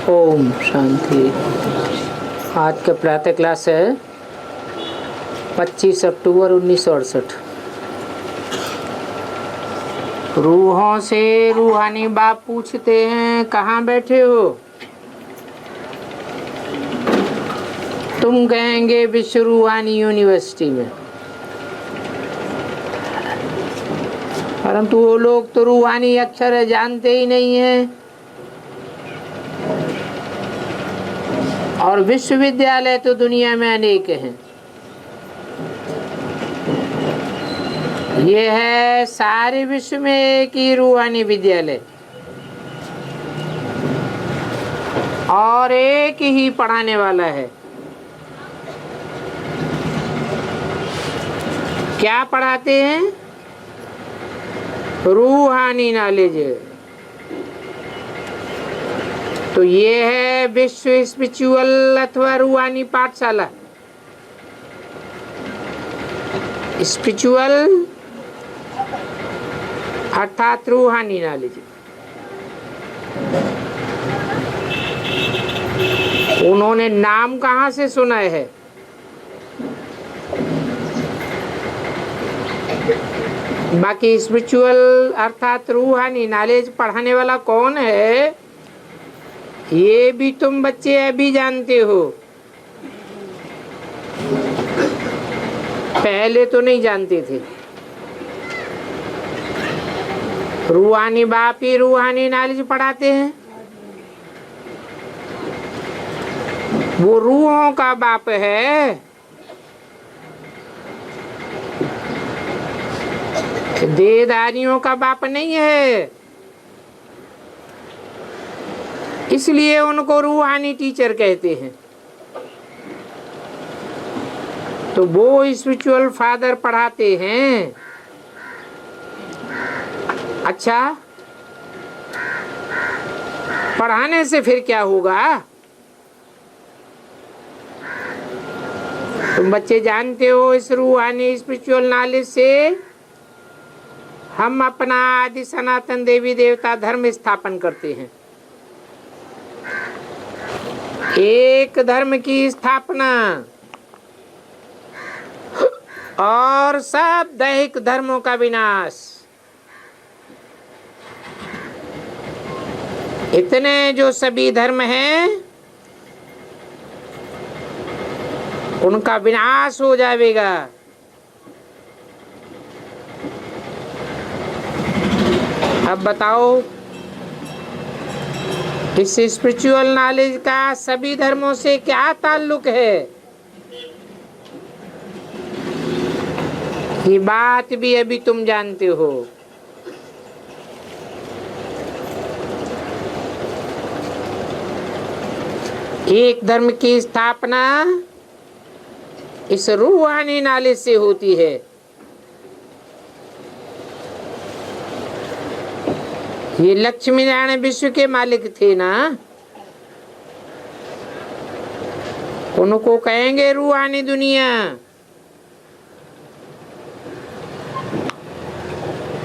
ओम शांति। आज का प्रातः क्लास है 25 अक्टूबर 1968। रूहों से रूहानी बाप पूछते हैं, कहाँ बैठे हो? तुम कहेंगे विश्व रूहानी यूनिवर्सिटी में। परंतु वो लोग तो रूहानी अक्षर जानते ही नहीं हैं। और विश्वविद्यालय तो दुनिया में अनेक हैं। ये है सारे विश्व में एक ही रूहानी विद्यालय और एक ही पढ़ाने वाला है। क्या पढ़ाते हैं? रूहानी नॉलेज। तो ये है विश्व स्पिरिचुअल अथवा रूहानी पाठशाला। स्पिरिचुअल अर्थात रूहानी नॉलेज। उन्होंने नाम कहाँ से सुना है? बाकी स्पिरिचुअल अर्थात रूहानी नॉलेज पढ़ाने वाला कौन है, ये भी तुम बच्चे अभी जानते हो। पहले तो नहीं जानते थे। रूहानी बाप ही रूहानी नॉलेज पढ़ाते हैं। वो रूहों का बाप है। देहधारियों का बाप नहीं है। इसलिए उनको रूहानी टीचर कहते हैं। तो वो स्पिरिचुअल फादर पढ़ाते हैं। अच्छा, पढ़ाने से फिर क्या होगा? तुम बच्चे जानते हो, इस रूहानी स्पिरिचुअल नॉलेज से हम अपना आदि सनातन देवी देवता धर्म स्थापन करते हैं। एक धर्म की स्थापना और सब दैहिक धर्मों का विनाश। इतने जो सभी धर्म हैं उनका विनाश हो जाएगा। अब बताओ, इस स्पिरिचुअल नॉलेज का सभी धर्मों से क्या ताल्लुक है? ये बात भी अभी तुम जानते हो। एक धर्म की स्थापना इस रूहानी नॉलेज से होती है। ये लक्ष्मी नारायण विश्व के मालिक थे ना, उनको कहेंगे रूहानी दुनिया।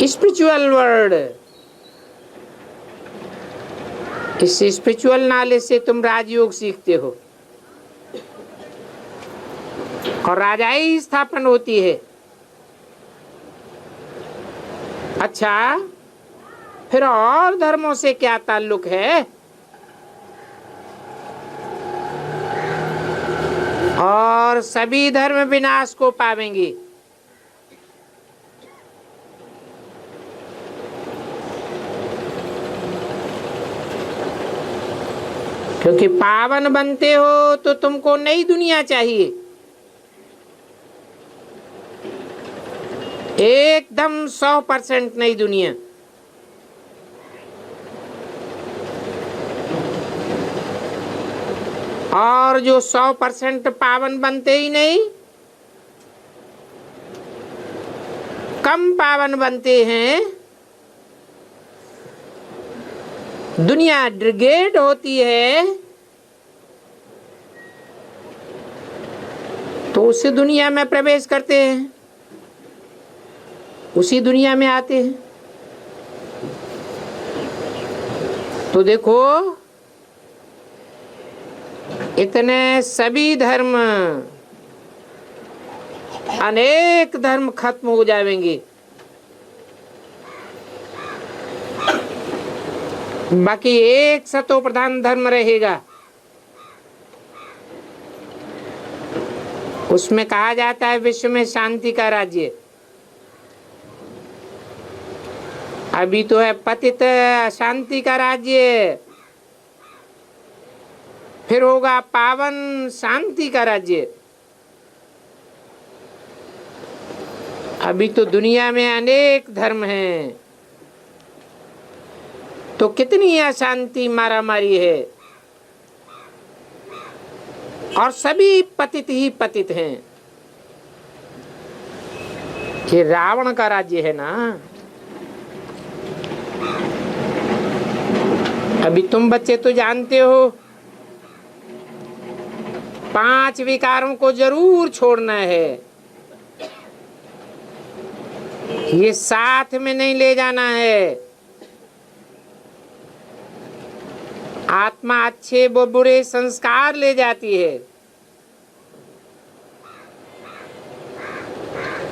Spiritual world. इस स्पिरिचुअल नॉलेज से तुम राजयोग सीखते हो और राजाई स्थापन होती है। अच्छा, फिर और धर्मों से क्या ताल्लुक है? और सभी धर्म विनाश को पावेंगे। क्योंकि पावन बनते हो तो तुमको नई दुनिया चाहिए। एकदम 100% नई दुनिया। और जो 100% पावन बनते ही नहीं, कम पावन बनते हैं, दुनिया डिग्रेड होती है, तो उसी दुनिया में प्रवेश करते हैं, उसी दुनिया में आते हैं। तो देखो, इतने सभी धर्म, अनेक धर्म खत्म हो जाएंगे, बाकी एक सतो प्रधान धर्म रहेगा। उसमें कहा जाता है विश्व में शांति का राज्य। अभी तो है पतित अशांति का राज्य, फिर होगा पावन शांति का राज्य। अभी तो दुनिया में अनेक धर्म हैं, तो कितनी अशांति मारामारी है, और सभी पतित ही पतित हैं। ये रावण का राज्य है ना। अभी तुम बच्चे तो जानते हो 5 विकारों को जरूर छोड़ना है, ये साथ में नहीं ले जाना है। आत्मा अच्छे व बुरे संस्कार ले जाती है,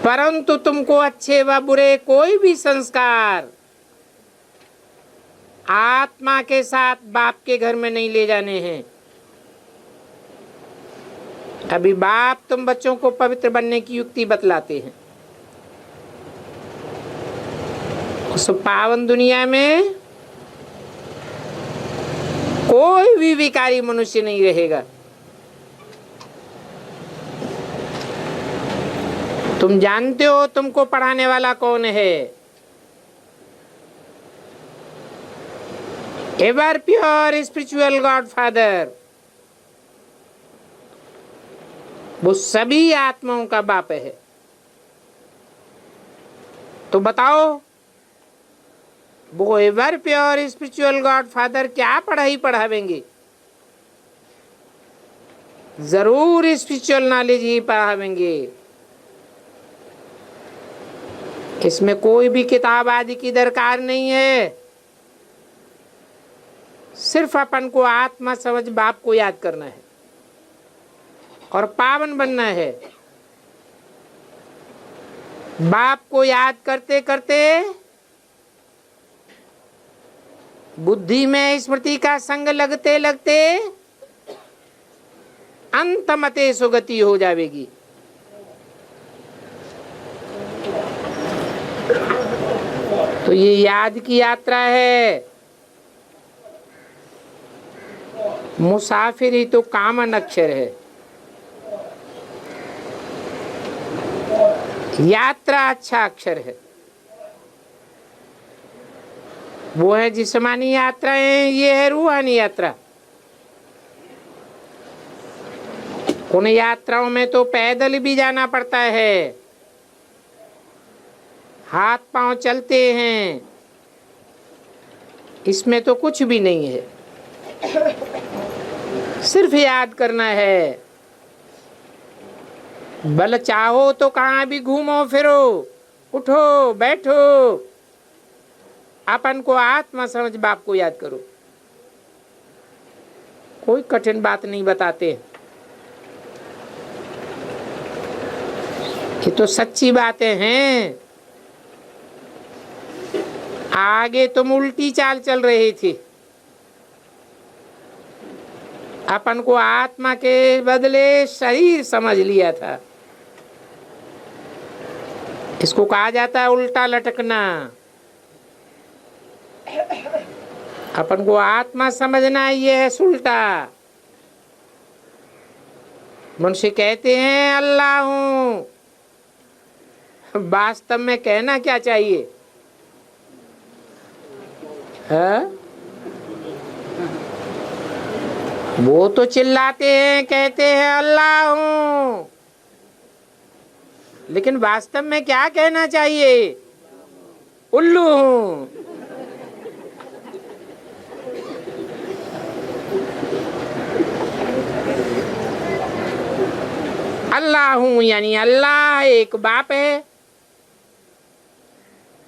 परंतु तुमको अच्छे व बुरे कोई भी संस्कार आत्मा के साथ बाप के घर में नहीं ले जाने हैं। अभी बाप तुम बच्चों को पवित्र बनने की युक्ति बतलाते हैं। उस पावन दुनिया में कोई भी विकारी मनुष्य नहीं रहेगा। तुम जानते हो तुमको पढ़ाने वाला कौन है? Ever pure spiritual God father, वो सभी आत्माओं का बाप है। तो बताओ वो ever pure spiritual God father क्या पढ़ाई पढ़ावेंगे? जरूर स्पिरिचुअल नॉलेज ही पढ़ावेंगे। इसमें कोई भी किताब आदि की दरकार नहीं है। सिर्फ अपन को आत्मा समझ बाप को याद करना है और पावन बनना है। बाप को याद करते करते बुद्धि में स्मृति का संग लगते लगते अंतमते सुगति हो जाएगी। तो ये याद की यात्रा है। मुसाफिर ही तो कामन अक्षर है। यात्रा अच्छा अक्षर है। वो है जिस्मानी यात्राएं, ये है रूहानी यात्रा। उन यात्राओं में तो पैदल भी जाना पड़ता है, हाथ पांव चलते हैं। इसमें तो कुछ भी नहीं है, सिर्फ याद करना है। बल चाहो तो कहाँ भी घूमो फिरो, उठो बैठो, अपन को आत्मा समझ बाप को याद करो। कोई कठिन बात नहीं बताते, ये तो सच्ची बातें हैं। आगे तुम उल्टी चाल चल रही थी, अपन को आत्मा के बदले शरीर समझ लिया था। इसको कहा जाता है उल्टा लटकना। अपन को आत्मा समझना, ये है सुल्टा। मनुष्य कहते हैं अल्लाह हूं, वास्तव में कहना क्या चाहिए है? वो तो चिल्लाते हैं, कहते हैं अल्लाह हूं, लेकिन वास्तव में क्या कहना चाहिए? उल्लू हूं। अल्लाह हूं यानी अल्लाह एक बाप है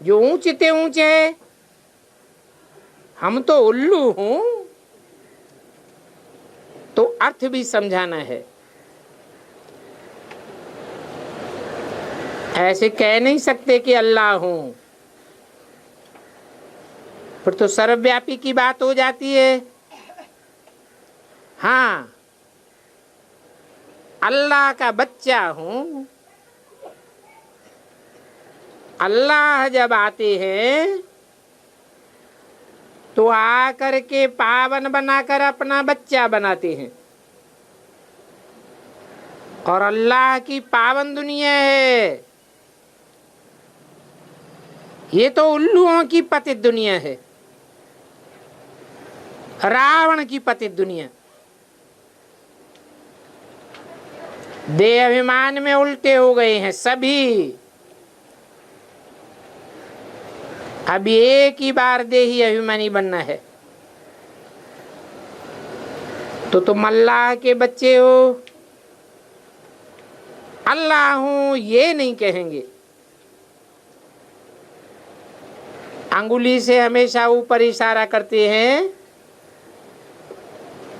जो ऊंचे ऊंचे है। हम तो उल्लू हूं। तो अर्थ भी समझाना है। ऐसे कह नहीं सकते कि अल्लाह हूं, फिर तो सर्वव्यापी की बात हो जाती है। हाँ, अल्लाह का बच्चा हूं। अल्लाह जब आते हैं तो आकर के पावन बनाकर अपना बच्चा बनाते हैं, और अल्लाह की पावन दुनिया है। ये तो उल्लुओं की पतित दुनिया है, रावण की पतित दुनिया। देह अभिमान में उल्टे हो गए हैं सभी। अब एक ही बार देही अभिमानी बनना है। तो तुम अल्लाह के बच्चे हो, अल्लाह हूं ये नहीं कहेंगे। अंगुली से हमेशा ऊपर इशारा करते हैं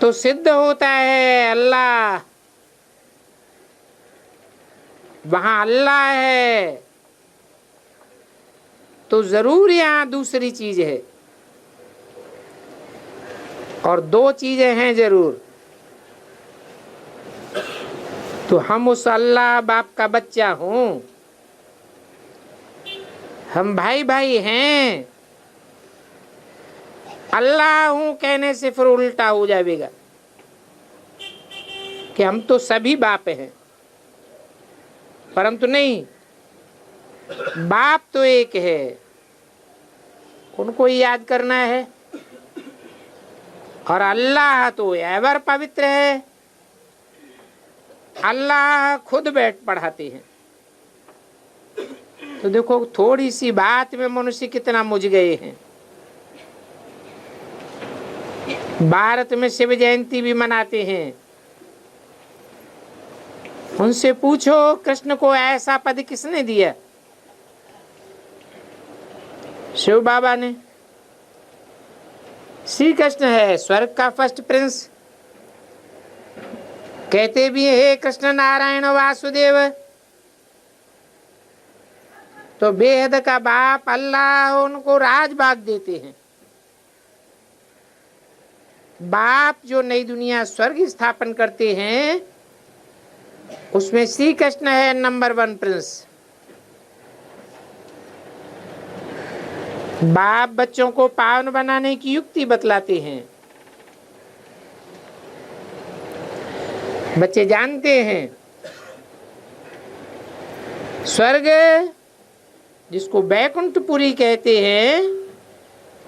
तो सिद्ध होता है अल्लाह। वहां अल्लाह है तो जरूर यहां दूसरी चीज है, और दो चीजें हैं जरूर। तो हम उस अल्लाह बाप का बच्चा हूं, हम भाई भाई हैं। अल्लाह हूं कहने से फिर उल्टा हो जाएगा कि हम तो सभी बाप हैं, परंतु नहीं, बाप तो एक है, उनको ही याद करना है। और अल्लाह तो एवर पवित्र है, अल्लाह खुद बैठ पढ़ाते हैं। तो देखो थोड़ी सी बात में मनुष्य कितना मुझ गए हैं। भारत में शिव जयंती भी मनाते हैं। उनसे पूछो कृष्ण को ऐसा पद किसने दिया? शिव बाबा ने। श्री कृष्ण है स्वर्ग का फर्स्ट प्रिंस। कहते भी हे कृष्ण नारायण वासुदेव, तो बेहद का बाप अल्लाह उनको राजभाग देते हैं। बाप जो नई दुनिया स्वर्ग स्थापन करते हैं उसमें श्री कृष्ण है नंबर 1 प्रिंस। बाप बच्चों को पावन बनाने की युक्ति बतलाते हैं। बच्चे जानते हैं स्वर्ग जिसको बैकुंठपुरी कहते हैं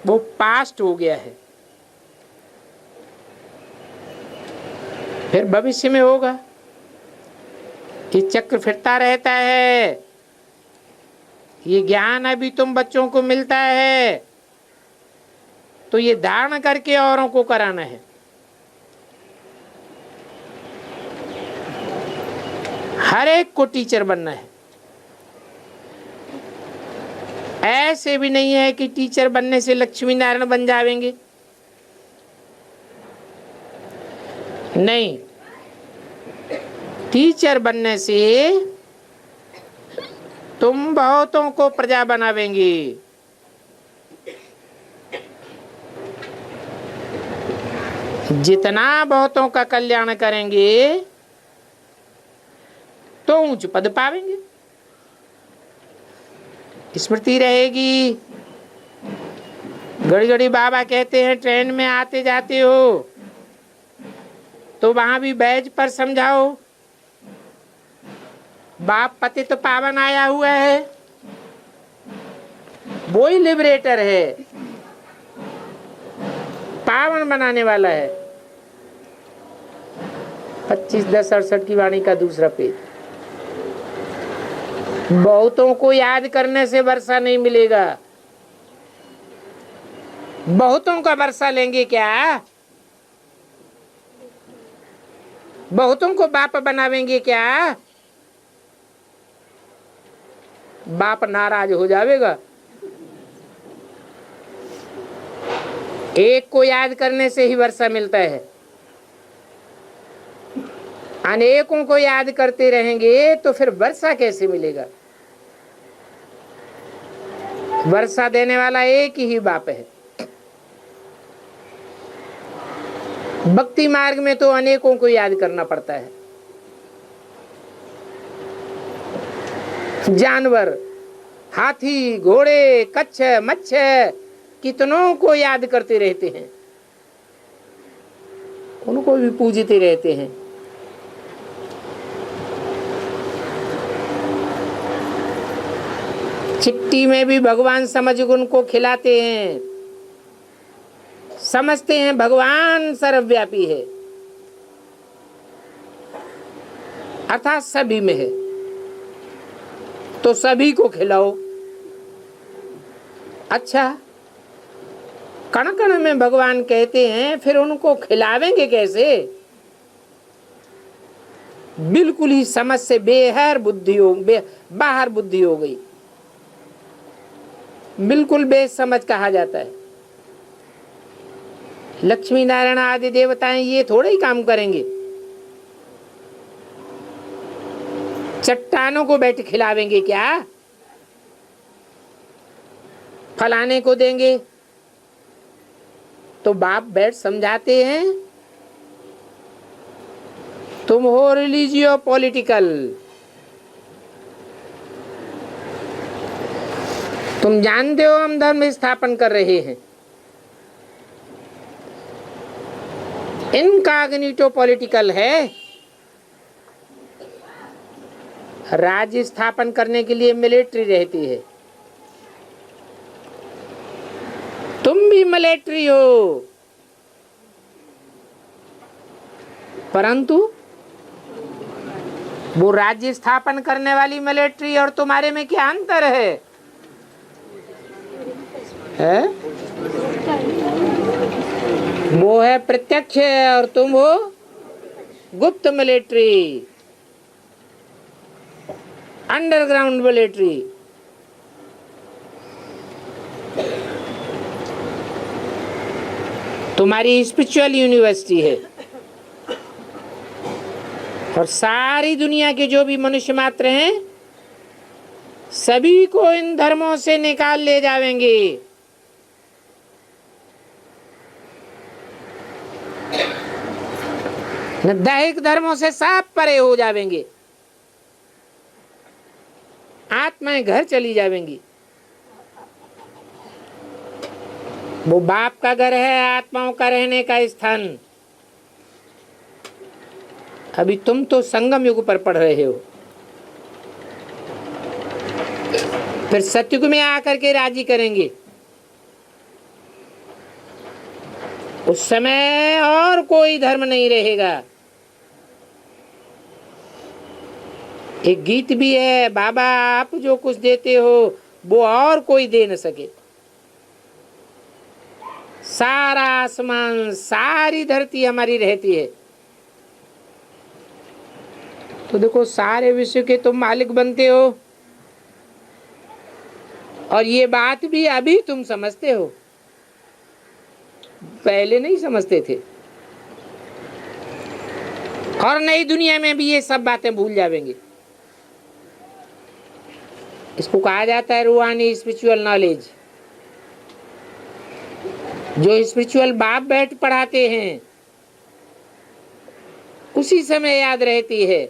वो पास्ट हो गया है, फिर भविष्य में होगा। ये चक्र फिरता रहता है। ये ज्ञान अभी तुम बच्चों को मिलता है तो ये धारण करके औरों को कराना है। हर एक को टीचर बनना है। ऐसे भी नहीं है कि टीचर बनने से लक्ष्मी नारायण बन जाएंगे, नहीं। टीचर बनने से तुम बहुतों को प्रजा बनावेंगे। जितना बहुतों का कल्याण करेंगे तो ऊंच पद पावेंगे, स्मृति रहेगी। घड़ी घड़ी बाबा कहते हैं ट्रेन में आते जाते हो तो वहां भी बैज पर समझाओ बाप पति तो पावन आया हुआ है, वो ही लिबरेटर है, पावन बनाने वाला है। 25-10-68 की वाणी का दूसरा पेज। बहुतों को याद करने से वर्षा नहीं मिलेगा। बहुतों का वर्षा लेंगे क्या? बहुतों को बाप बनावेंगे क्या? बाप नाराज हो जाएगा। एक को याद करने से ही वर्षा मिलता है। अनेकों को याद करते रहेंगे तो फिर वर्षा कैसे मिलेगा? वर्षा देने वाला एक ही बाप है। भक्ति मार्ग में तो अनेकों को याद करना पड़ता है। जानवर, हाथी, घोड़े, कच्छ, मच्छ, कितनों को याद करते रहते हैं, उनको भी पूजते रहते हैं। चिट्ठी में भी भगवान समझ उनको खिलाते हैं, समझते हैं भगवान सर्वव्यापी है, अर्थात सभी में है, तो सभी को खिलाओ। अच्छा, कण कण में भगवान कहते हैं, फिर उनको खिलावेंगे कैसे? बिल्कुल ही समझ से बाहर बुद्धि हो गई, बिल्कुल बेसमझ कहा जाता है। लक्ष्मी नारायण आदि देवताएं ये थोड़े ही काम करेंगे, चट्टानों को बैठ खिलावेंगे क्या? फलाने को देंगे तो बाप बैठ समझाते हैं, तुम हो रिलीजियो पॉलिटिकल, तुम जानते हो हम धर्म स्थापन कर रहे हैं। इनकॉग्निटो पॉलिटिकल है। राज्य स्थापन करने के लिए मिलिट्री रहती है, तुम भी मिलिट्री हो, परंतु वो राज्य स्थापन करने वाली मिलिट्री और तुम्हारे में क्या अंतर है? वो है प्रत्यक्ष और तुम हो गुप्त मिलिट्री, अंडरग्राउंड मिलिट्री। तुम्हारी स्पिरिचुअल यूनिवर्सिटी है, और सारी दुनिया के जो भी मनुष्य मात्र हैं सभी को इन धर्मों से निकाल ले जावेंगे। दैहिक धर्मों से सब परे हो जावेंगे, आत्माएं घर चली जावेंगी। वो बाप का घर है, आत्माओं का रहने का स्थान। अभी तुम तो संगम युग पर पढ़ रहे हो, फिर सतयुग में आकर के राजी करेंगे। उस समय और कोई धर्म नहीं रहेगा। एक गीत भी है, बाबा आप जो कुछ देते हो वो और कोई दे न सके। सारा आसमान, सारी धरती हमारी रहती है, तो देखो सारे विश्व के तुम मालिक बनते हो, और ये बात भी अभी तुम समझते हो, पहले नहीं समझते थे। और नई दुनिया में भी ये सब बातें भूल जाएंगे। इसको कहा जाता है रूहानी स्पिरिचुअल नॉलेज। जो स्पिरिचुअल बाप बैठ पढ़ाते हैं उसी समय याद रहती है।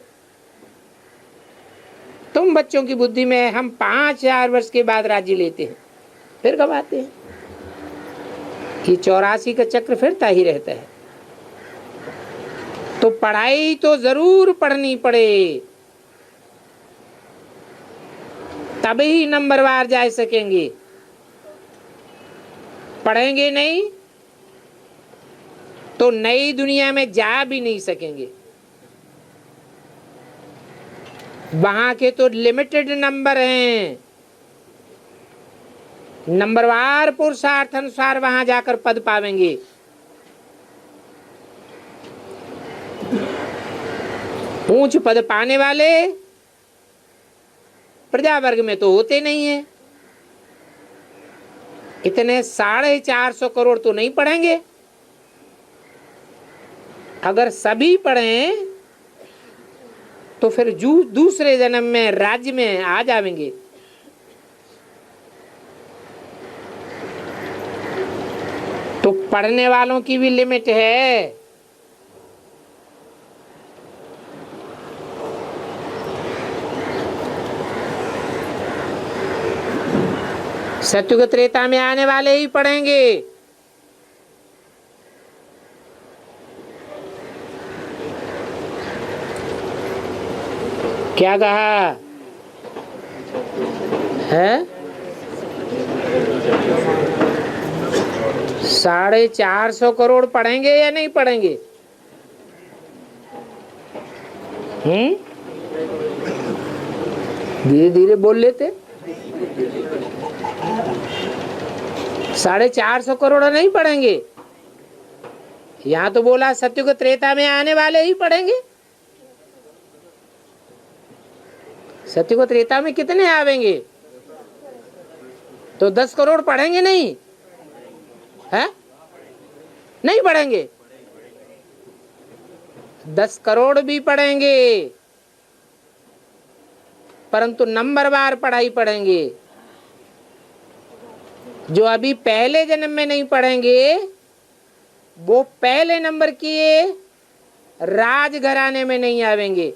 तुम बच्चों की बुद्धि में हम 5000 वर्ष के बाद राज्य लेते हैं, फिर कब आते हैं? ये 84 का चक्र फिरता ही रहता है। तो पढ़ाई तो जरूर पढ़नी पड़े, तभी नंबरवार जा सकेंगे। पढ़ेंगे नहीं तो नई दुनिया में जा भी नहीं सकेंगे। वहां के तो लिमिटेड नंबर हैं, नंबरवार पुरुषार्थ अनुसार वहां जाकर पद पावेंगे। ऊंच पद पाने वाले प्रजा वर्ग में तो होते नहीं है। इतने 450 करोड़ तो नहीं पढ़ेंगे। अगर सभी पढ़ें तो फिर दूसरे जन्म में राज्य में आ जाएंगे। तो पढ़ने वालों की भी लिमिट है। सत्युग त्रेता में आने वाले ही पढ़ेंगे। क्या कहा है? 450 करोड़ पढ़ेंगे या नहीं पढ़ेंगे? धीरे धीरे बोल लेते। 450 करोड़ नहीं पढ़ेंगे। यहाँ तो बोला सत्युग त्रेता में आने वाले ही पढ़ेंगे। सत्युग त्रेता में कितने आवेंगे? तो 10 करोड़ पढ़ेंगे नहीं है? नहीं पढ़ेंगे। 10 करोड़ भी पढ़ेंगे, परंतु नंबरवार पढ़ाई पढ़ेंगे। जो अभी पहले जन्म में नहीं पढ़ेंगे वो पहले नंबर किए राजघराने में नहीं आवेंगे।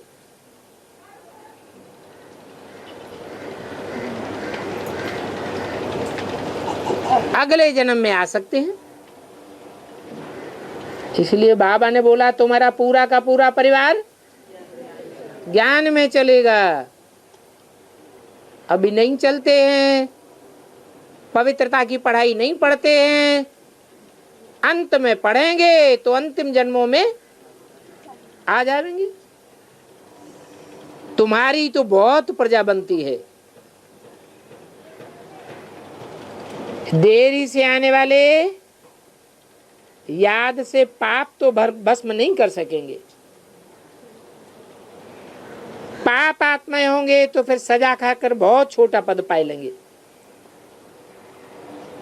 अगले जन्म में आ सकते हैं। इसलिए बाबा ने बोला तुम्हारा पूरा का पूरा परिवार ज्ञान में चलेगा। अभी नहीं चलते हैं, पवित्रता की पढ़ाई नहीं पढ़ते हैं, अंत में पढ़ेंगे तो अंतिम जन्मों में आ जाएंगे। तुम्हारी तो बहुत प्रजा बनती है। देरी से आने वाले याद से पाप तो भस्म नहीं कर सकेंगे। पाप आत्माएं होंगे तो फिर सजा खाकर बहुत छोटा पद पा लेंगे,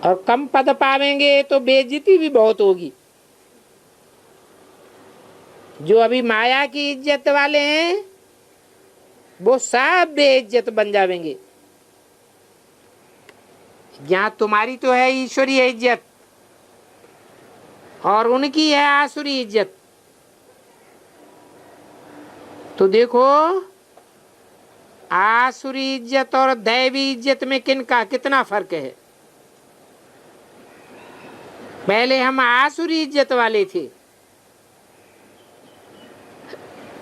और कम पद पावेंगे तो बेइज्जती भी बहुत होगी। जो अभी माया की इज्जत वाले हैं वो सब बेइज्जत बन जाएंगे। यहाँ तुम्हारी तो है ईश्वरीय इज्जत और उनकी है आसुरी इज्जत। तो देखो आसुरी इज्जत और दैवी इज्जत में किनका कितना फर्क है। पहले हम आसुरी इज्जत वाले थे,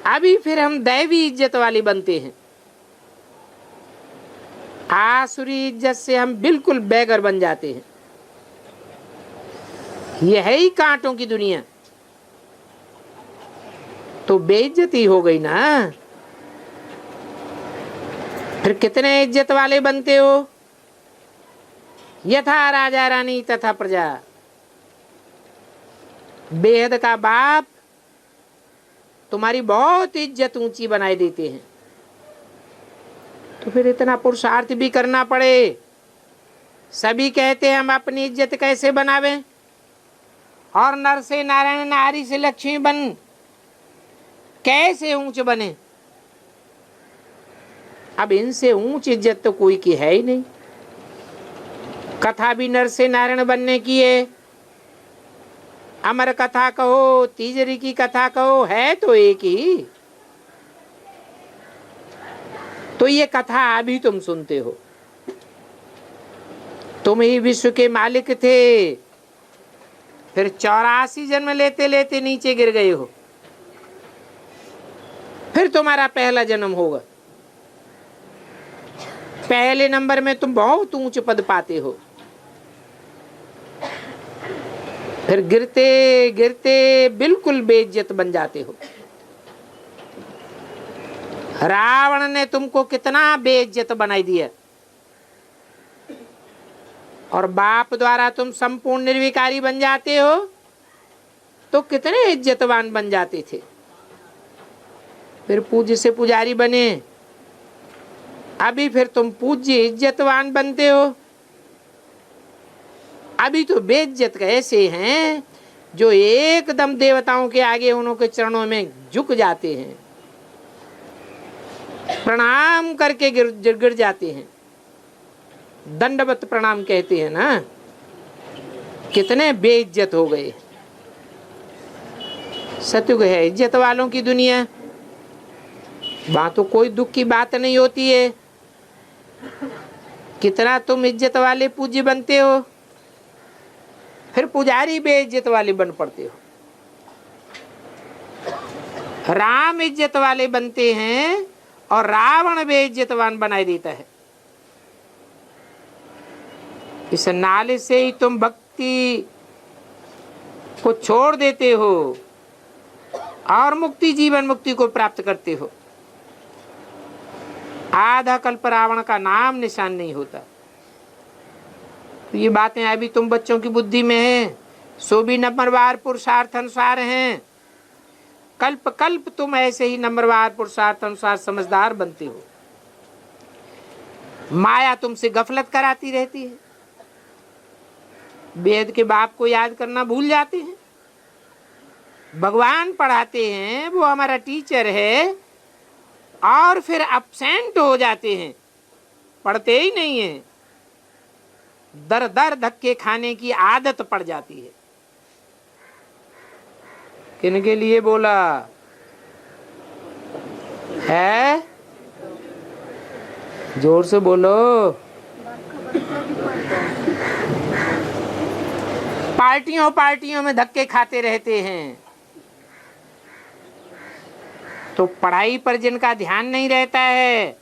अभी फिर हम दैवी इज्जत वाले बनते हैं। आसुरी इज्जत से हम बिल्कुल बेगर बन जाते हैं। यह है ही कांटों की दुनिया। तो बेइज्जती हो गई ना। फिर कितने इज्जत वाले बनते हो? यथा राजा रानी तथा प्रजा। बेहद का बाप तुम्हारी बहुत इज्जत ऊंची बनाए देते हैं। तो फिर इतना पुरुषार्थ भी करना पड़े। सभी कहते हैं हम अपनी इज्जत कैसे बनावें, और नर से नारायण नारी से लक्ष्मी बन कैसे ऊंच बने। अब इनसे ऊंच इज्जत तो कोई की है ही नहीं। कथा भी नर से नारायण बनने की है। अमर कथा कहो, तीजरी की कथा कहो, है तो एक ही। तो ये कथा अभी तुम सुनते हो। तुम ही विश्व के मालिक थे, फिर 84 जन्म लेते लेते नीचे गिर गए हो। फिर तुम्हारा पहला जन्म होगा। पहले नंबर में तुम बहुत ऊंच पद पाते हो, फिर गिरते गिरते बिल्कुल बेइज्जत बन जाते हो। रावण ने तुमको कितना बेइज्जत बनाई दिया, और बाप द्वारा तुम संपूर्ण निर्विकारी बन जाते हो तो कितने इज्जतवान बन जाते थे। फिर पूज्य से पुजारी बने, अभी फिर तुम पूज्य इज्जतवान बनते हो। अभी तो बेइज्जत ऐसे हैं जो एकदम देवताओं के आगे उन्हों के चरणों में झुक जाते हैं। प्रणाम करके गिर जाते हैं, दंडवत प्रणाम कहते हैं ना। कितने बेइज्जत हो गए। सतयुग है इज्जत वालों की दुनिया, वहां तो कोई दुख की बात नहीं होती है। कितना तुम इज्जत वाले पूज्य बनते हो, फिर पुजारी बेइज्जत वाले बन पड़ते हो। राम इज्जत वाले बनते हैं और रावण बेइज्जतवान बनाए देता है। इस नाले से ही तुम भक्ति को छोड़ देते हो और मुक्ति, जीवन मुक्ति को प्राप्त करते हो। आधा कल्प रावण का नाम निशान नहीं होता। तो ये बातें अभी तुम बच्चों की बुद्धि में है, सो भी नंबरवार पुरुषार्थ अनुसार हैं। कल्प कल्प तुम ऐसे ही नंबरवार पुरुषार्थ अनुसार समझदार बनते हो। माया तुमसे गफलत कराती रहती है, वेद के बाप को याद करना भूल जाते हैं। भगवान पढ़ाते हैं, वो हमारा टीचर है, और फिर अपसेंट हो जाते हैं, पढ़ते ही नहीं है। दर दर धक्के खाने की आदत पड़ जाती है। किनके लिए बोला है? जोर से बोलो। पार्टियों पार्टियों में धक्के खाते रहते हैं, तो पढ़ाई पर जिनका ध्यान नहीं रहता है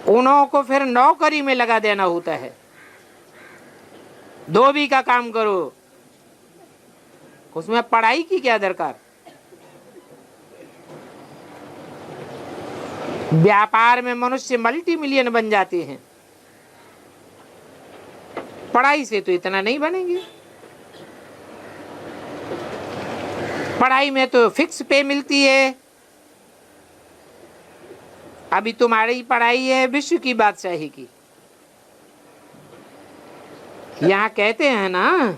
उन्हों को फिर नौकरी में लगा देना होता है। धोबी का काम करो, उसमें पढ़ाई की क्या दरकार। व्यापार में मनुष्य मल्टी मिलियन बन जाते हैं, पढ़ाई से तो इतना नहीं बनेंगे। पढ़ाई में तो फिक्स पे मिलती है। अभी तुम्हारी पढ़ाई है विश्व की बादशाही की। यहां कहते हैं ना,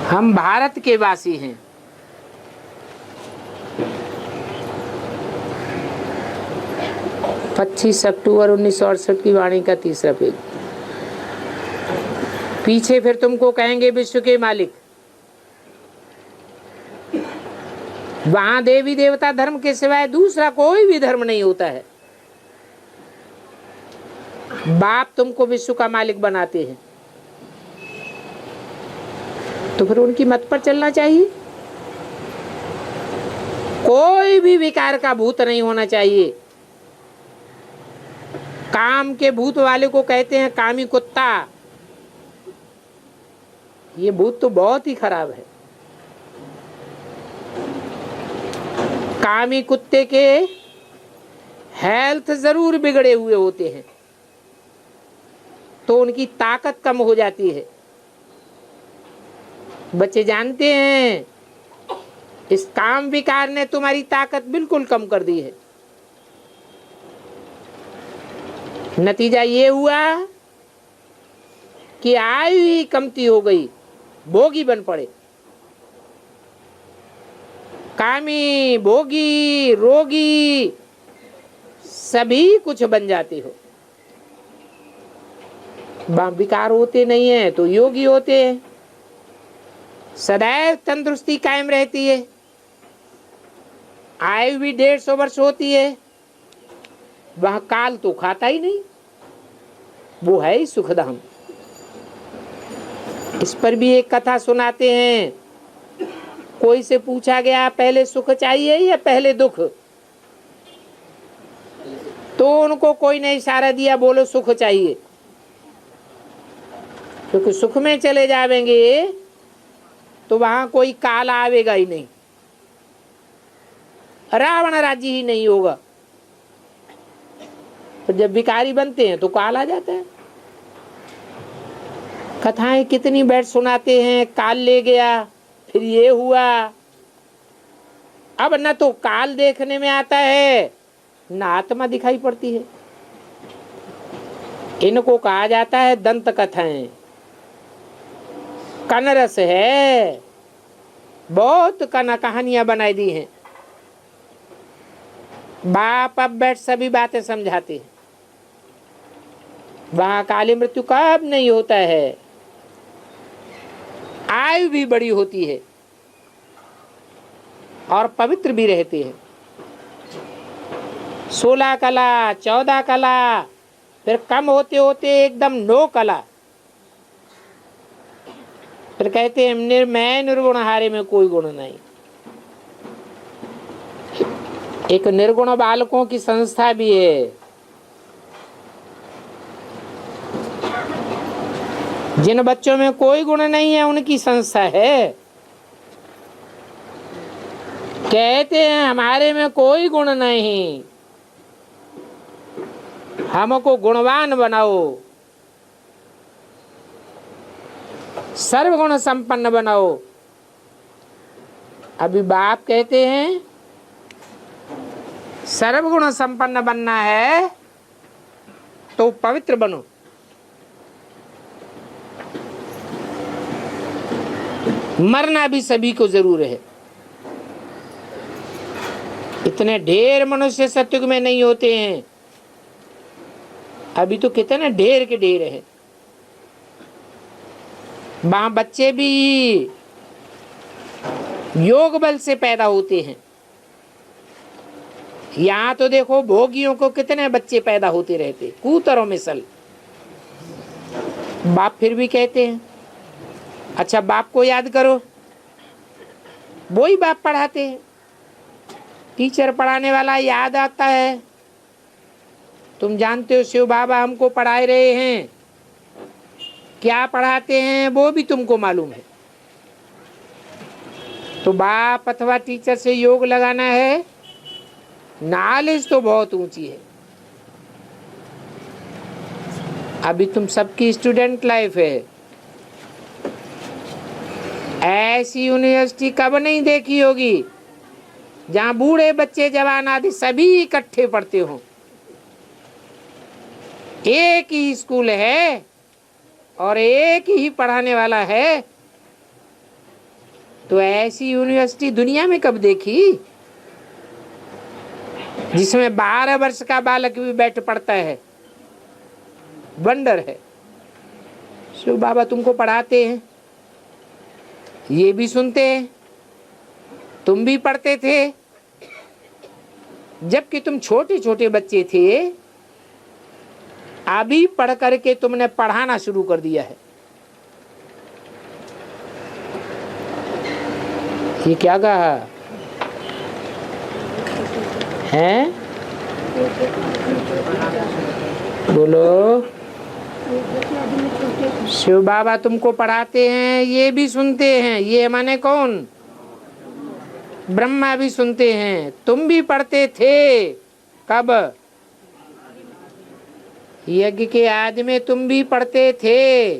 हम भारत के वासी हैं। 25 अक्टूबर 1968 की वाणी का 3रा पेज। पीछे फिर तुमको कहेंगे विश्व के मालिक। वहां देवी देवता धर्म के सिवाय दूसरा कोई भी धर्म नहीं होता है। बाप तुमको विश्व का मालिक बनाते हैं, तो फिर उनकी मत पर चलना चाहिए। कोई भी विकार का भूत नहीं होना चाहिए। काम के भूत वाले को कहते हैं कामी कुत्ता। ये भूत तो बहुत ही खराब है। कामी कुत्ते के हेल्थ जरूर बिगड़े हुए होते हैं, तो उनकी ताकत कम हो जाती है। बच्चे जानते हैं इस काम विकार ने तुम्हारी ताकत बिल्कुल कम कर दी है। नतीजा ये हुआ कि आयु ही कमती हो गई, भोगी बन पड़े। कामी, भोगी, रोगी सभी कुछ बन जाते हो। विकार होते नहीं है तो योगी होते हैं। सदैव तंदुरुस्ती कायम रहती है। आयु भी 150 वर्ष होती है। वह काल तो खाता ही नहीं, वो है ही सुखधाम। इस पर भी एक कथा सुनाते हैं। कोई से पूछा गया पहले सुख चाहिए या पहले दुख, तो उनको कोई ने इशारा दिया, बोलो सुख चाहिए, क्योंकि सुख में चले जाएंगे तो वहां कोई काल आवेगा ही नहीं, रावण राज्य ही नहीं होगा। तो जब भिखारी बनते हैं तो काल आ जाता है। कथाएं कितनी बैठ सुनाते हैं, काल ले गया, फिर ये हुआ। अब न तो काल देखने में आता है, न आत्मा दिखाई पड़ती है। इनको कहा जाता है दंत कथाएं। कनरस है, बहुत कहानियां बनाई दी हैं। बाप अब बैठ सभी बातें समझाते हैं। वहां काली मृत्यु कब नहीं होता है, आयु भी बड़ी होती है और पवित्र भी रहते हैं। 16 कला, 14 कला, फिर कम होते होते एकदम 9 कला। फिर कहते हैं मैं निर्गुण हारे में कोई गुण नहीं। एक निर्गुण बालकों की संस्था भी है। जिन बच्चों में कोई गुण नहीं है उनकी संस्था है। कहते हैं हमारे में कोई गुण नहीं, हमको गुणवान बनाओ, सर्वगुण संपन्न बनाओ। अभी बाप कहते हैं सर्वगुण संपन्न बनना है तो पवित्र बनो। मरना भी सभी को जरूर है। इतने ढेर मनुष्य सत्युग में नहीं होते हैं। अभी तो कितने ढेर के ढेर है। वहां बच्चे भी योग बल से पैदा होते हैं। यहाँ तो देखो भोगियों को कितने बच्चे पैदा होते रहते, कूतरों में सल। बाप फिर भी कहते हैं अच्छा बाप को याद करो, वो ही बाप पढ़ाते हैं। टीचर पढ़ाने वाला याद आता है। तुम जानते हो शिव बाबा हमको पढ़ा रहे हैं, क्या पढ़ाते हैं वो भी तुमको मालूम है। तो बाप अथवा टीचर से योग लगाना है, नॉलेज तो बहुत ऊंची है। अभी तुम सबकी स्टूडेंट लाइफ है। ऐसी यूनिवर्सिटी कब नहीं देखी होगी जहां बूढ़े बच्चे जवान आदि सभी इकट्ठे पढ़ते हो। एक ही स्कूल है और एक ही पढ़ाने वाला है। तो ऐसी यूनिवर्सिटी दुनिया में कब देखी जिसमें 12 वर्ष का बालक भी बैठ पढ़ता है। वंडर है। शिव बाबा तुमको पढ़ाते हैं, ये भी सुनते हैं, तुम भी पढ़ते थे। जबकि तुम छोटे छोटे बच्चे थे, अभी पढ़ करके तुमने पढ़ाना शुरू कर दिया है। ये क्या कहा है? बोलो। शिव बाबा तुमको पढ़ाते हैं, ये भी सुनते हैं। ये माने कौन? ब्रह्मा भी सुनते हैं। तुम भी पढ़ते थे। कब? यज्ञ के आदि में तुम भी पढ़ते थे।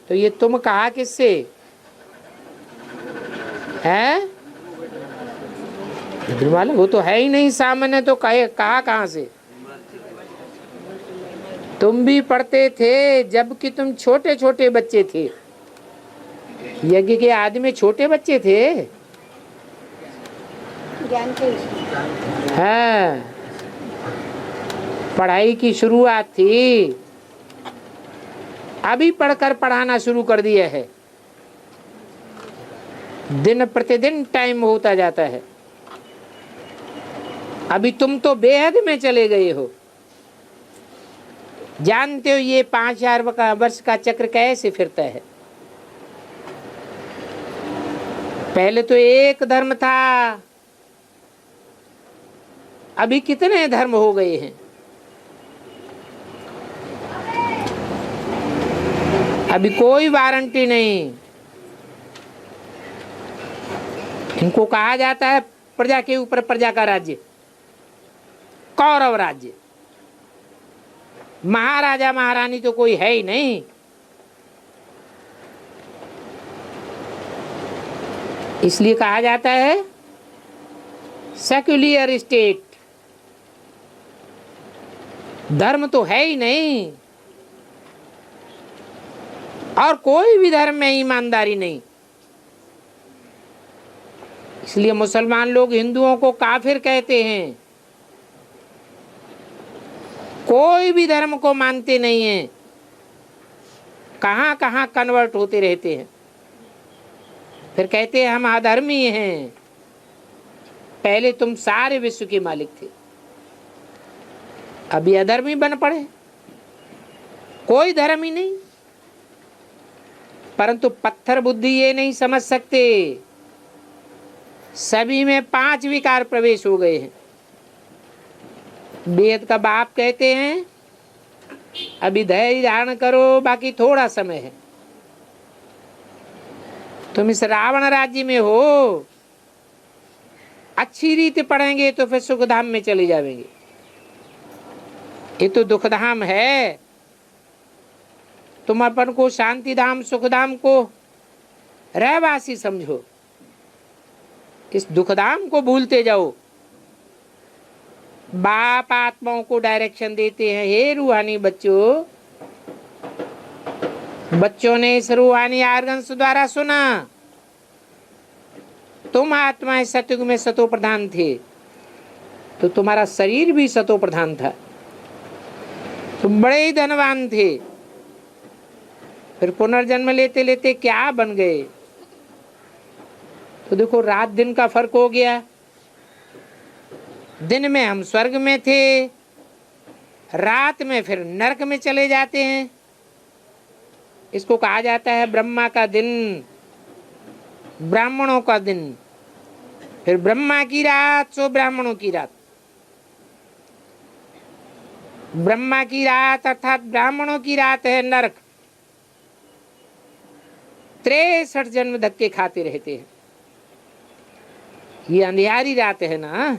तो ये तुम कहा किससे है? मालूम वो तो है ही नहीं सामने, तो कहा कहाँ से? तुम भी पढ़ते थे जबकि तुम छोटे छोटे बच्चे थे। यज्ञ के आदि में छोटे बच्चे थे। ज्ञान के हाँ, पढ़ाई की शुरुआत थी, अभी पढ़कर पढ़ाना शुरू कर दिया है। दिन प्रतिदिन टाइम होता जाता है। अभी तुम तो बेहद में चले गए हो। जानते हो ये 5000 वर्ष का चक्र कैसे फिरता है? पहले तो एक धर्म था, अभी कितने धर्म हो गए हैं। अभी कोई वारंटी नहीं। इनको कहा जाता है प्रजा के ऊपर प्रजा का राज्य, कौरव राज्य। महाराजा महारानी तो कोई है ही नहीं। इसलिए कहा जाता है सेक्युलर स्टेट। धर्म तो है ही नहीं। और कोई भी धर्म में ईमानदारी नहीं। इसलिए मुसलमान लोग हिंदुओं को काफिर कहते हैं। कोई भी धर्म को मानते नहीं हैं, कहां कहां कन्वर्ट होते रहते हैं, फिर कहते हैं हम अधर्मी हैं। पहले तुम सारे विश्व के मालिक थे, अभी अधर्मी बन पड़े। कोई धर्म ही नहीं। परंतु पत्थर बुद्धि ये नहीं समझ सकते, सभी में 5 विकार प्रवेश हो गए हैं। वेद का बाप कहते हैं अभी धैर्य धारण करो, बाकी थोड़ा समय है। तुम इस रावण राज्य में हो, अच्छी रीति पढ़ेंगे तो फिर सुखधाम में चले जाएंगे। ये तो दुखधाम है। तुम अपन को शांति धाम सुखधाम को रहवासी समझो, इस दुखधाम को भूलते जाओ। बाप आत्माओं को डायरेक्शन देते हैं, हे रूहानी बच्चों, बच्चों ने इस रूहानी आर्गन्स द्वारा सुना, तुम आत्माएं सतयुग में सतो प्रधान थे, तो तुम्हारा शरीर भी सतो प्रधान था, तुम बड़े ही धनवान थे। फिर पुनर्जन्म लेते लेते क्या बन गए? तो देखो रात दिन का फर्क हो गया। दिन में हम स्वर्ग में थे, रात में फिर नरक में चले जाते हैं। इसको कहा जाता है ब्रह्मा का दिन, ब्राह्मणों का दिन। फिर ब्रह्मा की रात सो ब्राह्मणों की रात। ब्रह्मा की रात अर्थात ब्राह्मणों की रात है नरक। 63 जन्म धक्के खाते रहते हैं। ये अंधियारी रात है ना,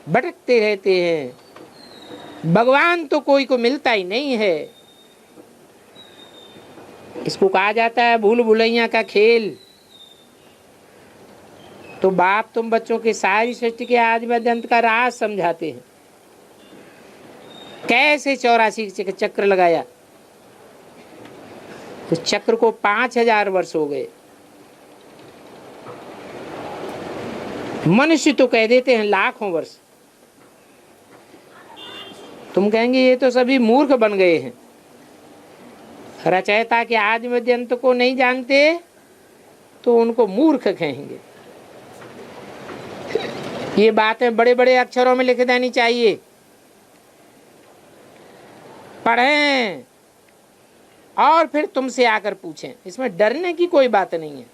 भटकते रहते हैं। भगवान तो कोई को मिलता ही नहीं है। इसको कहा जाता है भूल भुलैया का खेल। तो बाप तुम बच्चों के सारी सृष्टि के आदि मध्य अंत का राज समझाते हैं। कैसे 84 चक्र लगाया? तो चक्र को 5000 वर्ष हो गए। मनुष्य तो कह देते हैं लाखों वर्ष। तुम कहेंगे ये तो सभी मूर्ख बन गए हैं। रचयिता के आदि मध्य अंत को नहीं जानते तो उनको मूर्ख कहेंगे। ये बातें बड़े बड़े अक्षरों में लिख देनी चाहिए। पढ़ें और फिर तुमसे आकर पूछें, इसमें डरने की कोई बात नहीं है।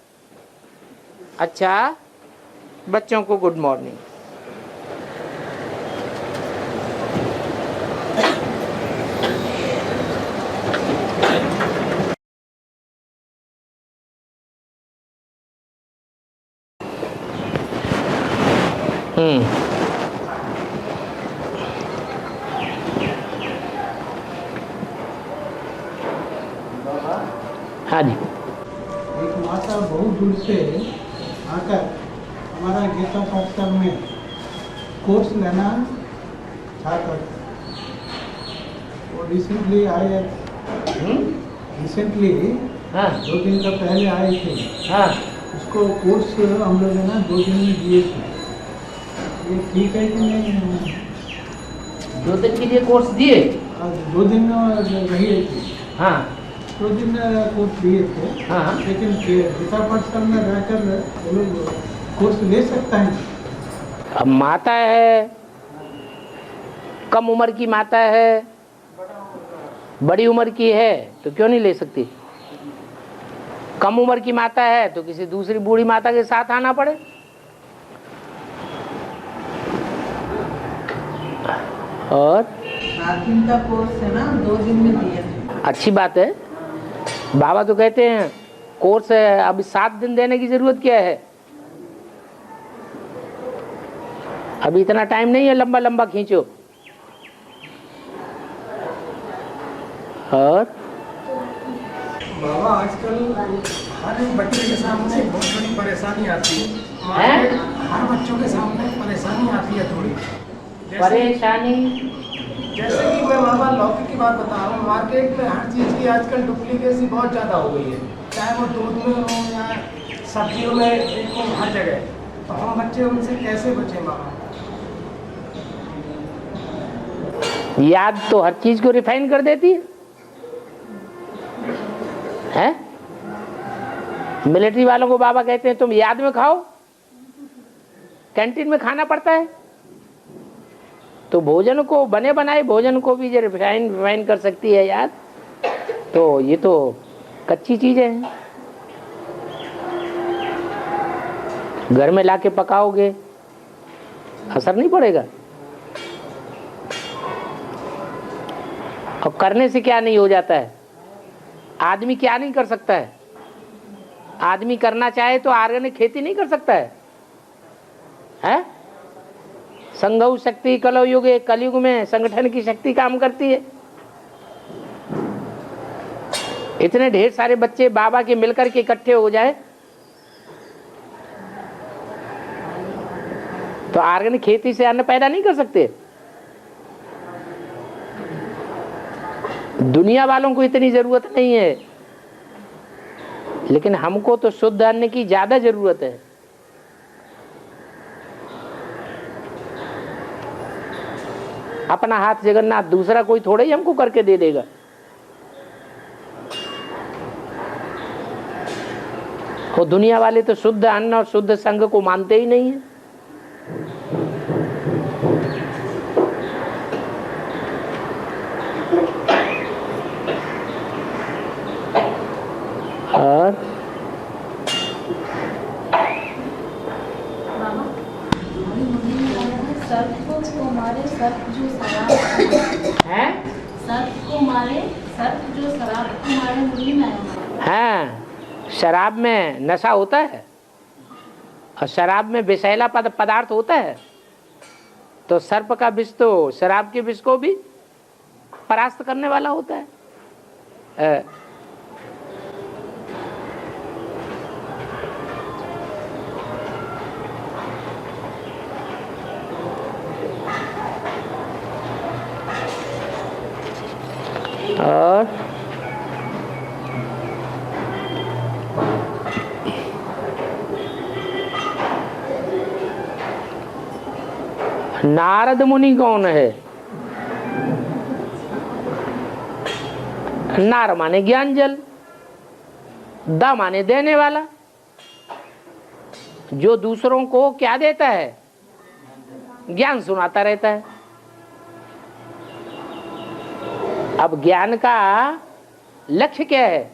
अच्छा, बच्चों को गुड मॉर्निंग। हाँ जी। एक माता बहुत दूर से आकर हमारा गीता पाठशाला में कोर्स लेना चाहता था। और रिसेंटली आए, रिसेंटली 2 दिन का पहले आए थे। हाँ, उसको कोर्स हम लोग है ना 2 दिन में दिए थे। ये ठीक है कि नहीं? 2 दिन के लिए कोर्स दिए? 2 दिन में रही थी। हाँ, 2 दिन कोर्स दिए थे। हाँ। लेकिन गीता पाठशाला में रहकर वो लोग कोर्स ले सकता है। अब माता है, कम उम्र की माता है, बड़ी उम्र की है तो क्यों नहीं ले सकती? कम उम्र की माता है तो किसी दूसरी बूढ़ी माता के साथ आना पड़े। और 7 दिन का कोर्स है ना, 2 दिन में दिया है। अच्छी बात है। बाबा तो कहते हैं कोर्स है, अब 7 दिन देने की जरूरत क्या है? अभी इतना टाइम नहीं है लंबा लंबा खींचो। और बाबा आजकल हर एक बच्चे के सामने बहुत बड़ी परेशानी आती है। हर बच्चों के सामने परेशानी आती है थोड़ी। परेशानी जैसे कि मैं वहाँ पर लौकी की बात बता रहा हूँ, मार्केट में हर चीज़ की आजकल डुप्लीकेसी बहुत ज़्यादा हो गई है, चाहे वो दूध में हो या सब्जियों में देखो, हर जगह। तो हम बच्चे उनसे कैसे बचें मामा? याद तो हर चीज को रिफाइन कर देती है? मिलिट्री वालों को बाबा कहते हैं तुम याद में खाओ, कैंटीन में खाना पड़ता है, तो भोजन को, बने बनाए भोजन को भी रिफाइन कर सकती है याद। तो ये तो कच्ची चीजें हैं, घर में लाके पकाओगे असर नहीं पड़ेगा। और करने से क्या नहीं हो जाता है? आदमी क्या नहीं कर सकता है? आदमी करना चाहे तो ऑर्गेनिक खेती नहीं कर सकता है? हैं? संघऊ शक्ति कलयुग युगे, कलयुग में संगठन की शक्ति काम करती है। इतने ढेर सारे बच्चे बाबा के मिलकर के इकट्ठे हो जाए तो ऑर्गेनिक खेती से अन्न पैदा नहीं कर सकते। दुनिया वालों को इतनी जरूरत नहीं है, लेकिन हमको तो शुद्ध अन्न की ज्यादा जरूरत है। अपना हाथ जगन्नाथ, दूसरा कोई थोड़े ही हमको करके दे देगा। वो दुनिया वाले तो शुद्ध अन्न और शुद्ध संघ को मानते ही नहीं है। और सर्प को मारे सर्प जो शराब हैं? सर्प को मारे सर्प जो शराब को मारे मुरली में आया। हाँ, शराब में नशा होता है और शराब में विषैला पदार्थ होता है, तो सर्प का विष तो शराब के विष को भी परास्त करने वाला होता है। और नारद मुनि कौन है? नार माने ज्ञान जल, दा माने देने वाला, जो दूसरों को क्या देता है? ज्ञान सुनाता रहता है। अब ज्ञान का लक्ष्य क्या है?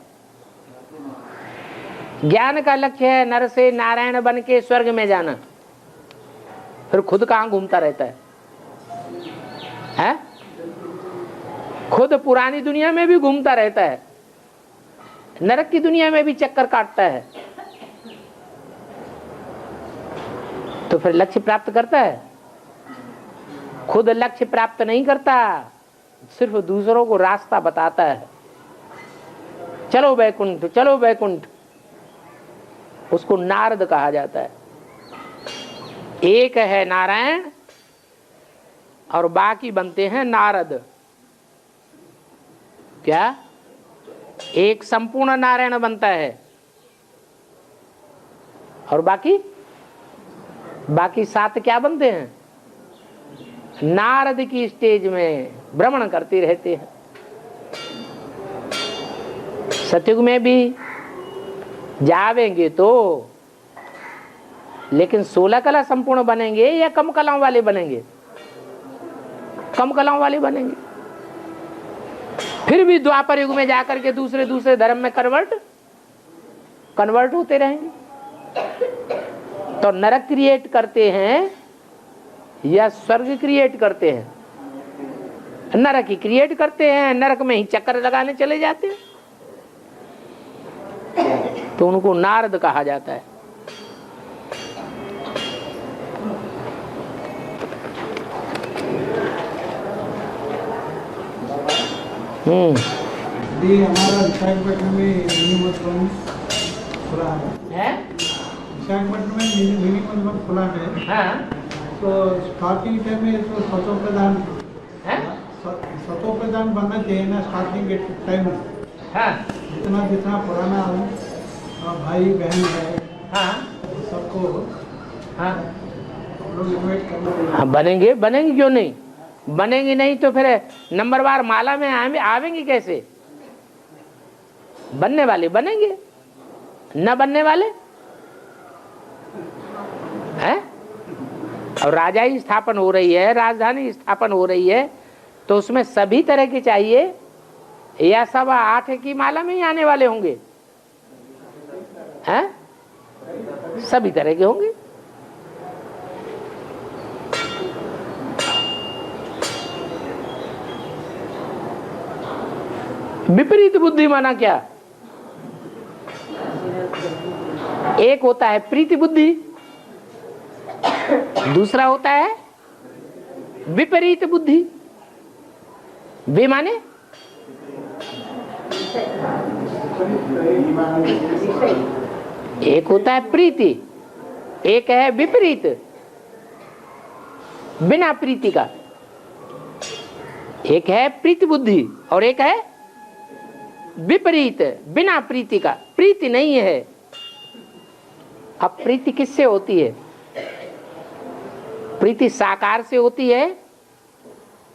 ज्ञान का लक्ष्य है नर से नारायण बन के स्वर्ग में जाना। फिर खुद कहाँ घूमता रहता है? खुद पुरानी दुनिया में भी घूमता रहता है, नरक की दुनिया में भी चक्कर काटता है। तो फिर लक्ष्य प्राप्त करता है? खुद लक्ष्य प्राप्त नहीं करता, सिर्फ दूसरों को रास्ता बताता है। चलो वैकुंठ, चलो वैकुंठ। उसको नारद कहा जाता है। एक है नारायण और बाकी बनते हैं नारद। क्या? एक संपूर्ण नारायण बनता है और बाकी 7 क्या बनते हैं? नारद की स्टेज में भ्रमण करते रहते हैं। सतयुग में भी जावेंगे तो, लेकिन 16 कला संपूर्ण बनेंगे या कम कलाओं वाले बनेंगे? कम कलाओं वाले बनेंगे। फिर भी द्वापर युग में जाकर के दूसरे धर्म में कन्वर्ट होते रहेंगे। तो नरक क्रिएट करते हैं या स्वर्ग क्रिएट करते हैं? नरक ही क्रिएट करते हैं, नरक में ही चक्कर लगाने चले जाते हैं। तो उनको नारद कहा जाता है। ये हमारा विशाखापट्टनम में मिनी खुला है। विशाखापट्टनम में मिनी खुला है। हाँ। तो स्टार्टिंग टाइम में तो स्वतः प्रधान विधान बनना चाहिए ना स्टार्टिंग के टाइम में। हाँ जितना जितना पुराना भाई बहन है हाँ सबको हाँ हम लोग इन्वाइट करना चाहिए। हाँ, बनेंगे बनेंगे, क्यों नहीं बनेंगे, नहीं तो फिर नंबरवार माला में आवेंगे कैसे? बनने वाले बनेंगे, न बनने वाले हैं। और राजाई स्थापन हो रही है, राजधानी स्थापन हो रही है, तो उसमें सभी तरह के चाहिए या सब 8 की माला में ही आने वाले होंगे? हैं, सभी तरह के होंगे। विपरीत बुद्धि माना क्या? एक होता है प्रीति बुद्धि, दूसरा होता है विपरीत बुद्धि। वे माने एक होता है प्रीति, एक है विपरीत, बिना प्रीति का। एक है प्रीति बुद्धि और एक है विपरीत, बिना प्रीति का। प्रीति नहीं है। अब प्रीति किससे होती है? प्रीति साकार से होती है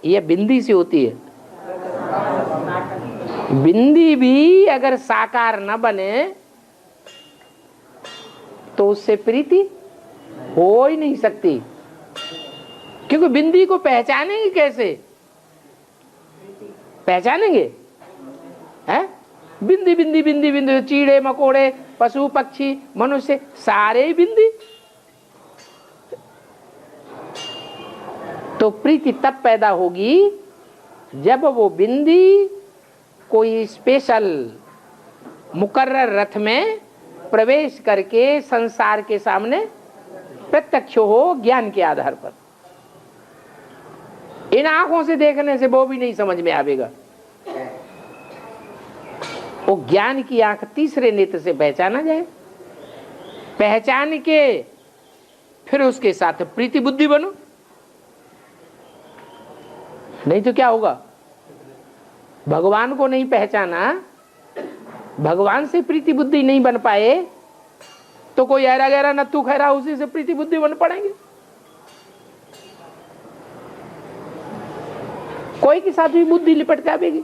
या बिंदी से होती है? बिंदी भी अगर साकार न बने तो उससे प्रीति हो ही नहीं सकती, क्योंकि बिंदी को पहचानेंगे कैसे? पहचानेंगे हैं? बिंदी बिंदी बिंदी बिंदी, चीड़े मकोड़े पशु पक्षी मनुष्य सारे ही बिंदी। तो प्रीति तब पैदा होगी जब वो बिंदी कोई स्पेशल मुकर्रर रथ में प्रवेश करके संसार के सामने प्रत्यक्ष हो, ज्ञान के आधार पर। इन आंखों से देखने से वो भी नहीं समझ में आवेगा। वो ज्ञान की आंख तीसरे नेत्र से पहचाना जाए, पहचान के फिर उसके साथ प्रीति बुद्धि बनो। नहीं तो क्या होगा? भगवान को नहीं पहचाना, भगवान से प्रीति बुद्धि नहीं बन पाए तो कोई ऐरा गहरा नत्थु खैरा उसी से प्रीति बुद्धि बन पड़ेंगे। कोई के साथ भी बुद्धि लिपट जाएगी।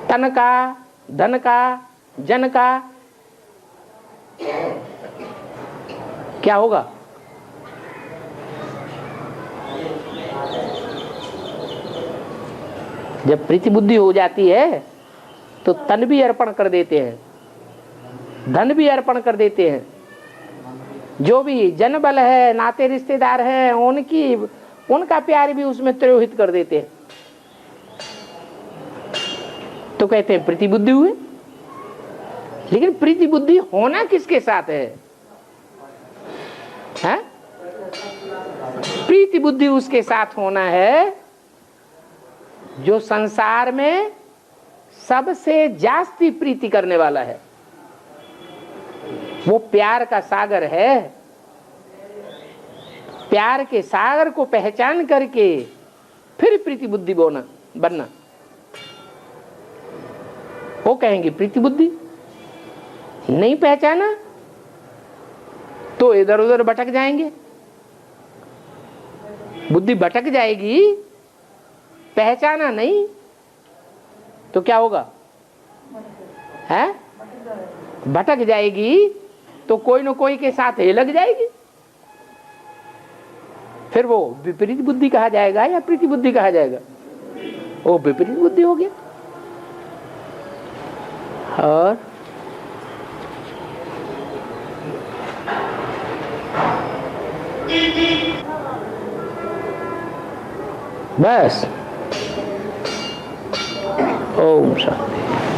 तन का, धन का, जन का, क्या होगा? जब प्रीति बुद्धि हो जाती है तो तन भी अर्पण कर देते हैं, धन भी अर्पण कर देते हैं। जो भी जन बल है, नाते रिश्तेदार हैं, उनका प्यार भी उसमें तिरोहित कर देते हैं। तो कहते हैं प्रीति बुद्धि हुए। लेकिन प्रीति बुद्धि होना किसके साथ है? हैं? प्रीति बुद्धि उसके साथ होना है जो संसार में सबसे जास्ती प्रीति करने वाला है। वो प्यार का सागर है। प्यार के सागर को पहचान करके फिर प्रीति बुद्धि बनना, वो कहेंगे प्रीति बुद्धि। नहीं पहचाना तो इधर उधर भटक जाएंगे, बुद्धि भटक जाएगी। पहचाना नहीं तो क्या होगा? है भटक जाएगी तो कोई न कोई के साथ ही लग जाएगी। फिर वो विपरीत बुद्धि कहा जाएगा या प्रीति बुद्धि कहा जाएगा? वो विपरीत बुद्धि हो गया। और बस ओम शांति।